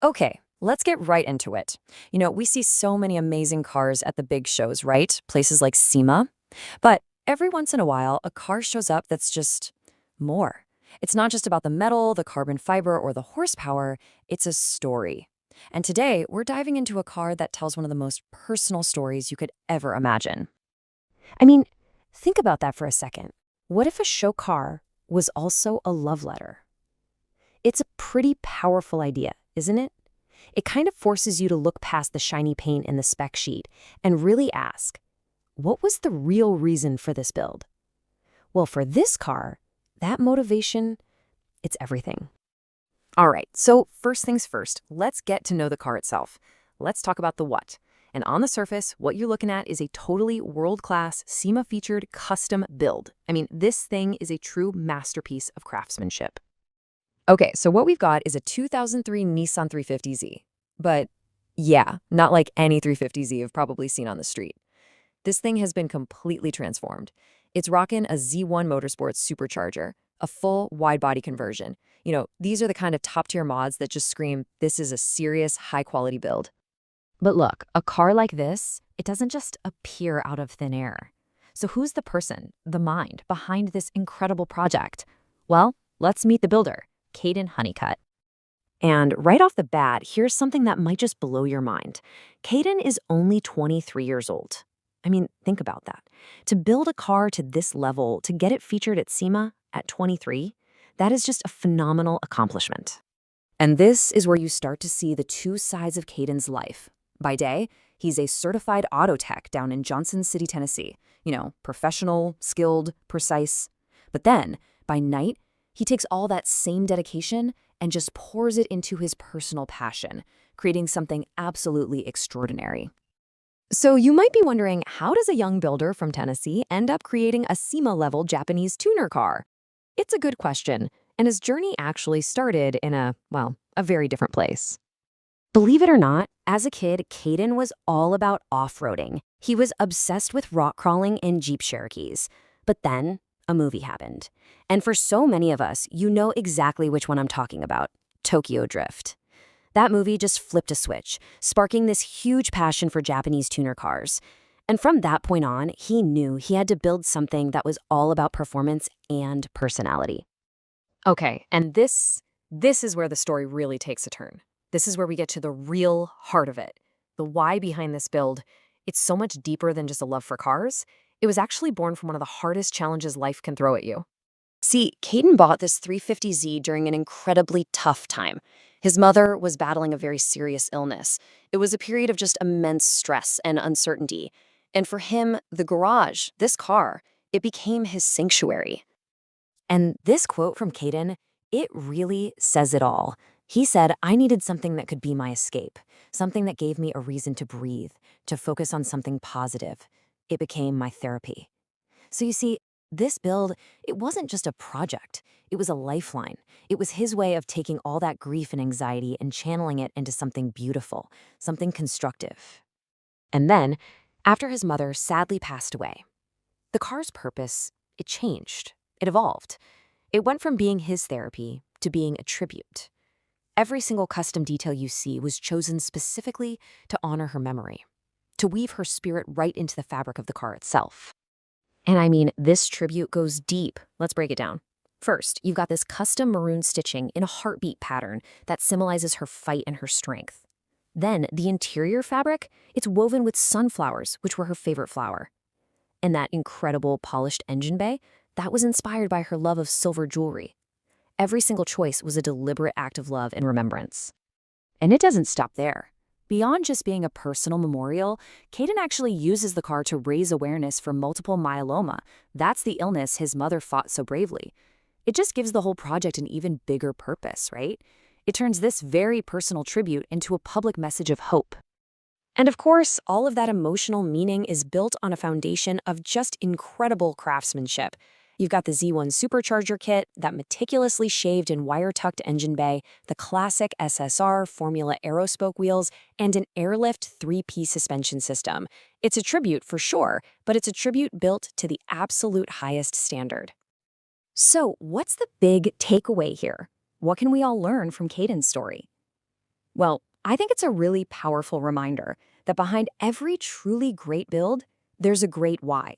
Okay, let's get right into it. We see so many amazing cars at the big shows, right? Places like SEMA. But every once in a while, a car shows up that's just more. It's not just about the metal, the carbon fiber, or the horsepower, it's a story. And today, we're diving into a car that tells one of the most personal stories you could ever imagine. I mean, think about that for a second. What if a show car was also a love letter? It's a pretty powerful idea, isn't it? It kind of forces you to look past the shiny paint in the spec sheet and really ask, what was the real reason for this build? Well, for this car, that motivation, it's everything. All right, so first things first, let's get to know the car itself. Let's talk about the what. And on the surface, what you're looking at is a totally world-class, SEMA-featured custom build. I mean, this thing is a true masterpiece of craftsmanship. Okay, so what we've got is a 2003 Nissan 350Z. But yeah, not like any 350Z you've probably seen on the street. This thing has been completely transformed. It's rocking a Z1 Motorsports supercharger, a full wide-body conversion. These are the kind of top-tier mods that just scream, this is a serious, high-quality build. But look, a car like this, it doesn't just appear out of thin air. So who's the person, the mind, behind this incredible project? Well, let's meet the builder, Kaden Honeycutt. And right off the bat, here's something that might just blow your mind. Kaden is only 23 years old. I mean, think about that. To build a car to this level, to get it featured at SEMA at 23, that is just a phenomenal accomplishment. And this is where you start to see the two sides of Kaden's life. By day, he's a certified auto tech down in Johnson City, Tennessee. Professional, skilled, precise. But then, by night, he takes all that same dedication and just pours it into his personal passion, creating something absolutely extraordinary. So you might be wondering, how does a young builder from Tennessee end up creating a SEMA-level Japanese tuner car? It's a good question, and his journey actually started in a very different place. Believe it or not, as a kid, Kaden was all about off-roading. He was obsessed with rock crawling and Jeep Cherokees. But then, a movie happened. And for so many of us, you know exactly which one I'm talking about, Tokyo Drift. That movie just flipped a switch, sparking this huge passion for Japanese tuner cars. And from that point on, he knew he had to build something that was all about performance and personality. Okay, and this is where the story really takes a turn. This is where we get to the real heart of it. The why behind this build, it's so much deeper than just a love for cars. It was actually born from one of the hardest challenges life can throw at you. See, Kaden bought this 350Z during an incredibly tough time. His mother was battling a very serious illness. It was a period of just immense stress and uncertainty. And for him, the garage, this car, it became his sanctuary. And this quote from Kaden, it really says it all. He said, I needed something that could be my escape, something that gave me a reason to breathe, to focus on something positive. It became my therapy. So you see, this build, it wasn't just a project. It was a lifeline. It was his way of taking all that grief and anxiety and channeling it into something beautiful, something constructive. And then, after his mother sadly passed away, the car's purpose, it changed. It evolved. It went from being his therapy to being a tribute. Every single custom detail you see was chosen specifically to honor her memory, to weave her spirit right into the fabric of the car itself. And I mean, this tribute goes deep. Let's break it down. First, you've got this custom maroon stitching in a heartbeat pattern that symbolizes her fight and her strength. Then, the interior fabric, it's woven with sunflowers, which were her favorite flower. And that incredible polished engine bay, that was inspired by her love of silver jewelry. Every single choice was a deliberate act of love and remembrance. And it doesn't stop there. Beyond just being a personal memorial, Kaden actually uses the car to raise awareness for multiple myeloma. That's the illness his mother fought so bravely. It just gives the whole project an even bigger purpose, right? It turns this very personal tribute into a public message of hope. And of course, all of that emotional meaning is built on a foundation of just incredible craftsmanship. You've got the Z1 Supercharger kit, that meticulously shaved and wire-tucked engine bay, the classic SSR Formula Aerospoke wheels, and an airlift three-piece suspension system. It's a tribute for sure, but it's a tribute built to the absolute highest standard. So, what's the big takeaway here? What can we all learn from Kaden's story? Well, I think it's a really powerful reminder that behind every truly great build, there's a great why.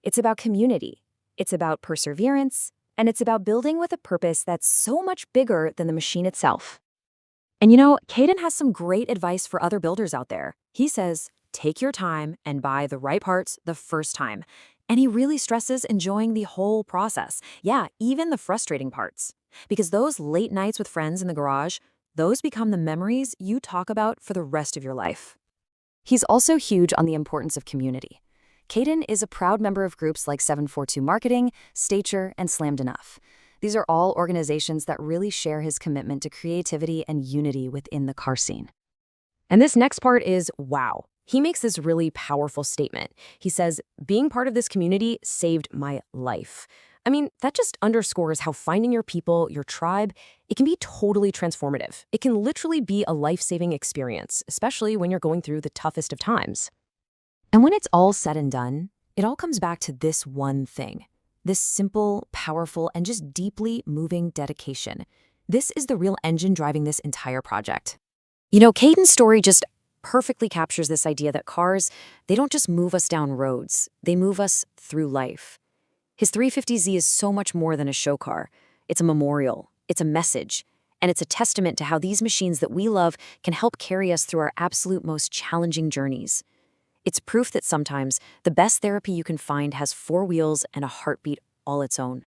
It's about community, it's about perseverance, and it's about building with a purpose that's so much bigger than the machine itself. And Kaden has some great advice for other builders out there. He says, take your time and buy the right parts the first time. And he really stresses enjoying the whole process. Yeah, even the frustrating parts. Because those late nights with friends in the garage, those become the memories you talk about for the rest of your life. He's also huge on the importance of community. Kaden is a proud member of groups like 742 Marketing, Stature, and Slammed Enough. These are all organizations that really share his commitment to creativity and unity within the car scene. And this next part is wow. He makes this really powerful statement. He says, being part of this community saved my life. I mean, that just underscores how finding your people, your tribe, it can be totally transformative. It can literally be a life-saving experience, especially when you're going through the toughest of times. And when it's all said and done, it all comes back to this one thing. This simple, powerful, and just deeply moving dedication. This is the real engine driving this entire project. Kaden's story just perfectly captures this idea that cars, they don't just move us down roads, they move us through life. His 350Z is so much more than a show car. It's a memorial, it's a message, and it's a testament to how these machines that we love can help carry us through our absolute most challenging journeys. It's proof that sometimes the best therapy you can find has four wheels and a heartbeat all its own.